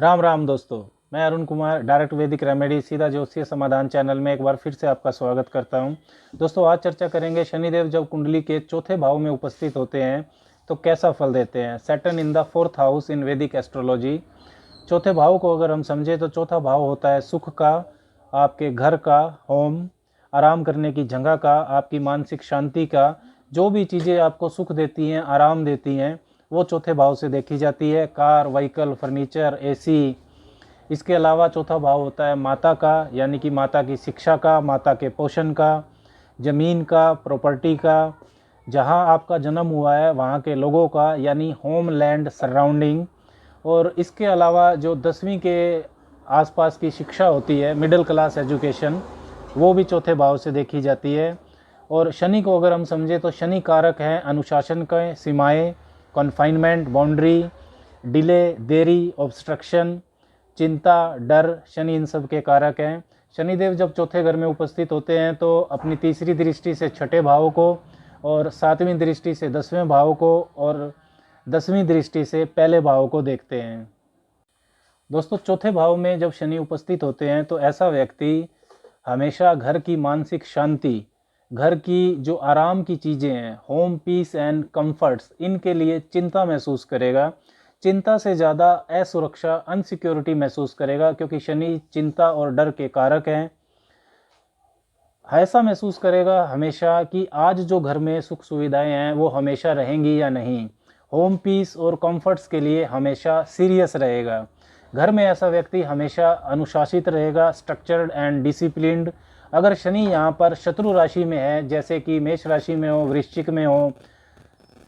राम राम दोस्तों, मैं अरुण कुमार डायरेक्ट वैदिक रेमेडी सीधा ज्योतिषीय समाधान चैनल में एक बार फिर से आपका स्वागत करता हूं। दोस्तों, आज चर्चा करेंगे शनिदेव जब कुंडली के चौथे भाव में उपस्थित होते हैं तो कैसा फल देते हैं। Saturn in the fourth house in वैदिक एस्ट्रोलॉजी। चौथे भाव को अगर हम समझे तो चौथा भाव होता है सुख का, आपके घर का, होम, आराम करने की जगह का, आपकी मानसिक शांति का। जो भी चीज़ें आपको सुख देती हैं, आराम देती हैं, वो चौथे भाव से देखी जाती है। Car, vehicle, furniture, AC. इसके अलावा चौथा भाव होता है माता का, यानी कि माता की शिक्षा का, माता के पोषण का, ज़मीन का, प्रॉपर्टी का, जहां आपका जन्म हुआ है वहां के लोगों का, यानी होम लैंड सराउंडिंग। और इसके अलावा जो 10वीं के आसपास की शिक्षा होती है, मिडिल क्लास एजुकेशन, वो भी चौथे भाव से देखी जाती है। और शनि को अगर हम समझे तो शनि कारक हैं अनुशासन के, सीमाएं, कॉन्फाइनमेंट, बाउंड्री, डिले, देरी, ऑब्स्ट्रक्शन, चिंता, डर। शनि इन सब के कारक हैं। शनिदेव जब चौथे घर में उपस्थित होते हैं तो अपनी तीसरी दृष्टि से छठे भाव को, और सातवीं दृष्टि से 10वें भाव को, और 10वीं दृष्टि से पहले भाव को देखते हैं। दोस्तों, चौथे भाव में जब शनि उपस्थित होते हैं तो ऐसा व्यक्ति हमेशा घर की मानसिक शांति, घर की जो आराम की चीज़ें हैं, होम पीस एंड कंफर्ट्स, इनके लिए चिंता महसूस करेगा। चिंता से ज़्यादा असुरक्षा, अनसिक्योरिटी महसूस करेगा, क्योंकि शनि चिंता और डर के कारक हैं। ऐसा महसूस करेगा हमेशा कि आज जो घर में सुख सुविधाएं हैं वो हमेशा रहेंगी या नहीं। होम पीस और कंफर्ट्स के लिए हमेशा सीरियस रहेगा। घर में ऐसा व्यक्ति हमेशा अनुशासित रहेगा, स्ट्रक्चर्ड एंड डिसिप्लिन्ड। अगर शनि यहाँ पर शत्रु राशि में है, जैसे कि मेष राशि में हो, वृश्चिक में हो,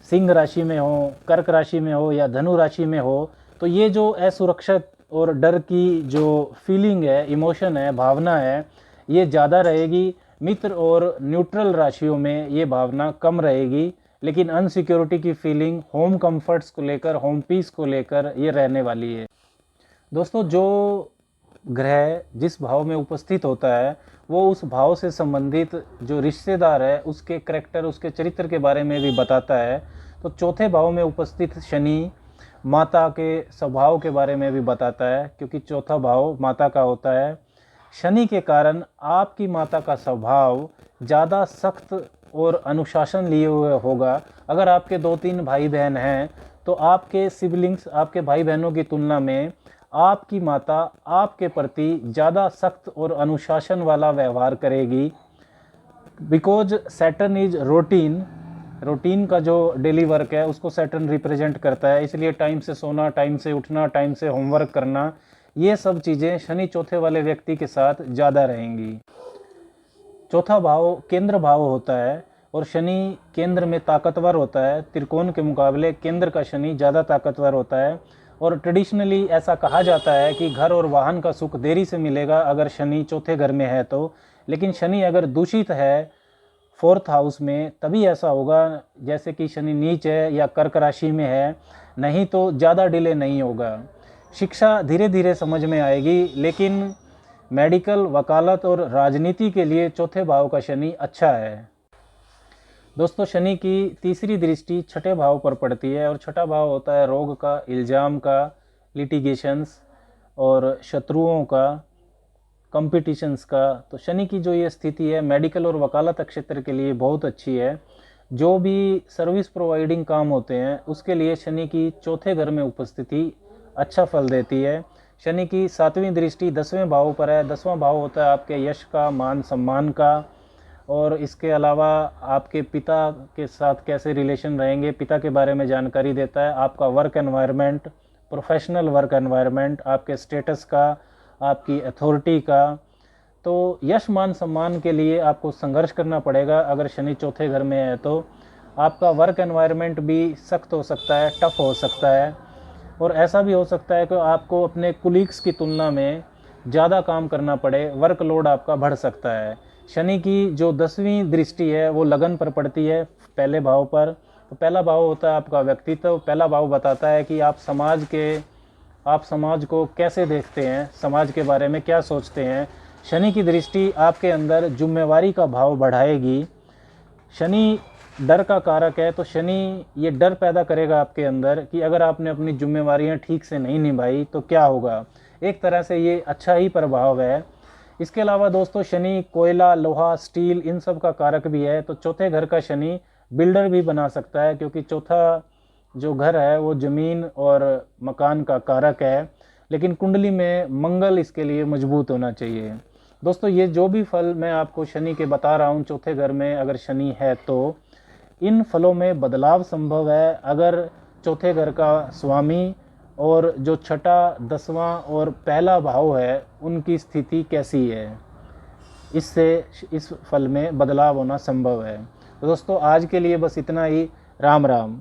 सिंह राशि में हो, कर्क राशि में हो या धनु राशि में हो, तो ये जो असुरक्षित और डर की जो फीलिंग है, इमोशन है, भावना है, ये ज़्यादा रहेगी। मित्र और न्यूट्रल राशियों में ये भावना कम रहेगी, लेकिन अनसिक्योरिटी की फीलिंग, होम कंफर्ट्स को लेकर, होम पीस को लेकर ये रहने वाली है। दोस्तों, जो ग्रह जिस भाव में उपस्थित होता है वो उस भाव से संबंधित जो रिश्तेदार है उसके करैक्टर, उसके चरित्र के बारे में भी बताता है। तो चौथे भाव में उपस्थित शनि माता के स्वभाव के बारे में भी बताता है, क्योंकि चौथा भाव माता का होता है। शनि के कारण आपकी माता का स्वभाव ज़्यादा सख्त और अनुशासन लिए हुए होगा। अगर आपके 2-3 भाई बहन हैं तो आपके सिबलिंग्स, आपके भाई बहनों की तुलना में आपकी माता आपके प्रति ज़्यादा सख्त और अनुशासन वाला व्यवहार करेगी। बिकॉज सैटर्न इज रूटीन का जो डेली वर्क है उसको सैटर्न रिप्रेजेंट करता है, इसलिए टाइम से सोना, टाइम से उठना, टाइम से होमवर्क करना, ये सब चीज़ें शनि चौथे वाले व्यक्ति के साथ ज़्यादा रहेंगी। चौथा भाव केंद्र भाव होता है और शनि केंद्र में ताकतवर होता है। त्रिकोण के मुकाबले केंद्र का शनि ज़्यादा ताकतवर होता है। और ट्रेडिशनली ऐसा कहा जाता है कि घर और वाहन का सुख देरी से मिलेगा अगर शनि चौथे घर में है तो। लेकिन शनि अगर दूषित है फोर्थ हाउस में तभी ऐसा होगा, जैसे कि शनि नीच है या कर्क राशि में है, नहीं तो ज़्यादा डिले नहीं होगा। शिक्षा धीरे धीरे समझ में आएगी, लेकिन मेडिकल, वकालत और राजनीति के लिए चौथे भाव का शनि अच्छा है। दोस्तों, शनि की तीसरी दृष्टि छठे भाव पर पड़ती है और छठा भाव होता है रोग का, इल्ज़ाम का, लिटिगेशंस और शत्रुओं का, कंपटीशंस का। तो शनि की जो ये स्थिति है मेडिकल और वकालत क्षेत्र के लिए बहुत अच्छी है। जो भी सर्विस प्रोवाइडिंग काम होते हैं उसके लिए शनि की चौथे घर में उपस्थिति अच्छा फल देती है। शनि की 7वीं दृष्टि 10वें भाव पर है। 10वां भाव होता है आपके यश का, मान सम्मान का, और इसके अलावा आपके पिता के साथ कैसे रिलेशन रहेंगे, पिता के बारे में जानकारी देता है। आपका work environment, professional work environment, आपके स्टेटस का, आपकी अथॉरिटी का। तो यश, मान सम्मान के लिए आपको संघर्ष करना पड़ेगा अगर शनि चौथे घर में है तो। आपका वर्क एनवायरनमेंट भी सख्त हो सकता है, टफ हो सकता है, और ऐसा भी हो सकता है कि आपको अपने कुलीग्स की तुलना में ज़्यादा काम करना पड़े, वर्कलोड आपका बढ़ सकता है। शनि की जो 10वीं दृष्टि है वो लगन पर पड़ती है, पहले भाव पर। तो पहला भाव होता है आपका व्यक्तित्व। पहला भाव बताता है कि आप समाज को कैसे देखते हैं, समाज के बारे में क्या सोचते हैं। शनि की दृष्टि आपके अंदर जिम्मेवारी का भाव बढ़ाएगी। शनि डर का कारक है, तो शनि ये डर पैदा करेगा आपके अंदर कि अगर आपने अपनी जिम्मेवारियां ठीक से नहीं निभाई तो क्या होगा। एक तरह से ये अच्छा ही प्रभाव है। इसके अलावा दोस्तों शनि कोयला, लोहा, स्टील इन सब का कारक भी है, तो चौथे घर का शनि बिल्डर भी बना सकता है, क्योंकि चौथा जो घर है वो ज़मीन और मकान का कारक है। लेकिन कुंडली में मंगल इसके लिए मजबूत होना चाहिए। दोस्तों ये जो भी फल मैं आपको शनि के बता रहा हूँ, चौथे घर में अगर शनि है तो इन फलों में बदलाव संभव है अगर चौथे घर का स्वामी और जो छठा, 10वां और पहला भाव है उनकी स्थिति कैसी है, इससे इस फल में बदलाव होना संभव है। तो दोस्तों आज के लिए बस इतना ही। राम राम।